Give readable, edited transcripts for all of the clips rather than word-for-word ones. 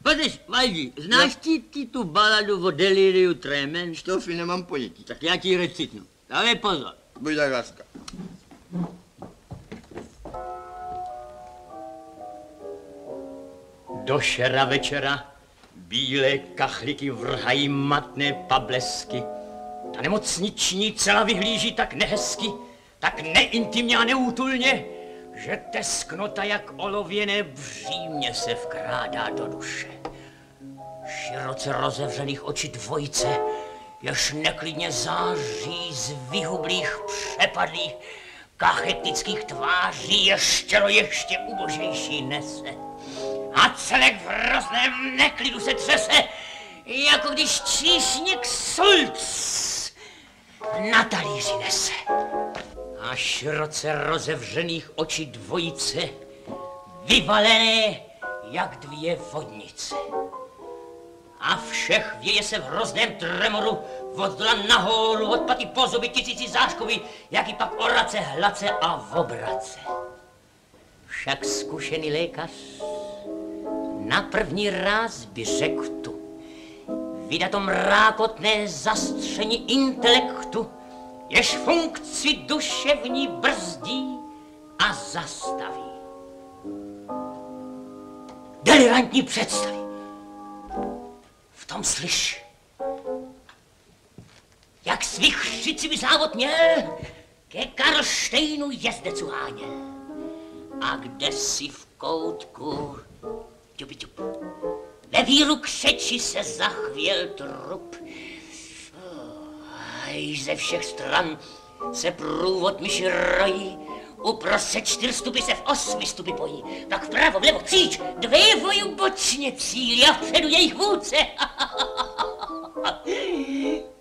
Podeš, Vajdi, znáš ty tu baladu o deliriu tremens? Štofy, nemám ponětí. Tak já ti recitnu. Dávej pozor. Buď tak láska. Do šera večera bílé kachliky vrhají matné pablesky. Ta nemocniční cela vyhlíží tak nehezky, tak neintimně a neútulně, že tesknota jak olověné břímě se vkrádá do duše. Široce rozevřených očí dvojice, jež neklidně září z vyhublých, přepadlých, kachetických tváří ještě ubožejší nese. A celek v hrozném neklidu se třese, jako když číšník sulc na talíři nese. A široce rozevřených očí dvojice, vyvalené jak dvě vodnice. A všech věje se v hrozném tremoru, od dola nahoru, od paty po zuby, tisíci záškovi, jak i pak orace, hlace a obrace. Však zkušený lékař na první ráz by řekl tu, vydat to mrákotné zastření intelektu, jež funkci duševní brzdí a zastaví. Delirantní představy. V tom slyš, jak svých šicivý závod měl, ke Karlštejnu jezdec uháněl. A kde si v koutku, ťup, ve víru křeči se zachvěl trup. A již ze všech stran se průvod myši rojí, uprostřed 4 stupy se v 8 stupy pojí. Tak vpravo, vlevo, kříč, dvě voju bočně cílí a vpředu jejich vůdce.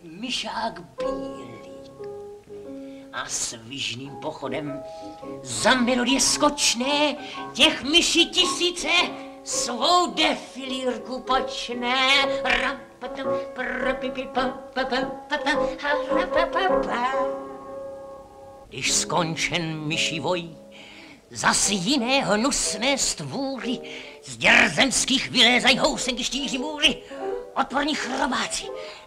Myšák bílý a svižným pochodem za melodie skočné těch myší tisíce svou defilírku počne. Když skončen myší voj, zas jiné hnusné stvůry z děr zemských vylézají housenky štíří můry. Odporní chrobáci,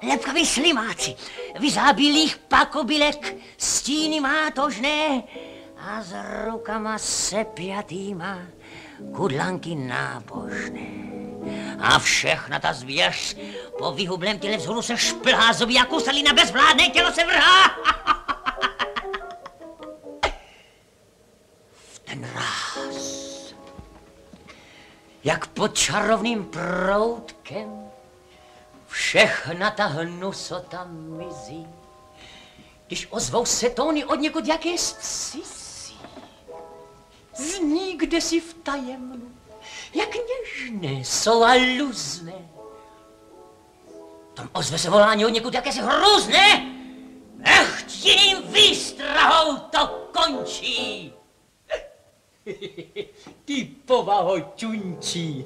lepkaví slimáci, vyzábílých pakobylek, stíny mátožné a s rukama sepjatýma kudlanky nábožné. A všechna ta zvěř po vyhublém těle vzhůru se šplhá, zuby jak kusalina, bezvládné tělo se vrhá. V ten ráz, jak pod čarovným proutkem, všechna ta hnusota mizí, když ozvou se tóny od někud jaké cizí. Zní kdesi v tajemnu, jak něžné jsou aluzné. Tam ozve se volání od někud jakési hrůzné. Nechtěným výstrahou to končí. Ty povaho čunčí.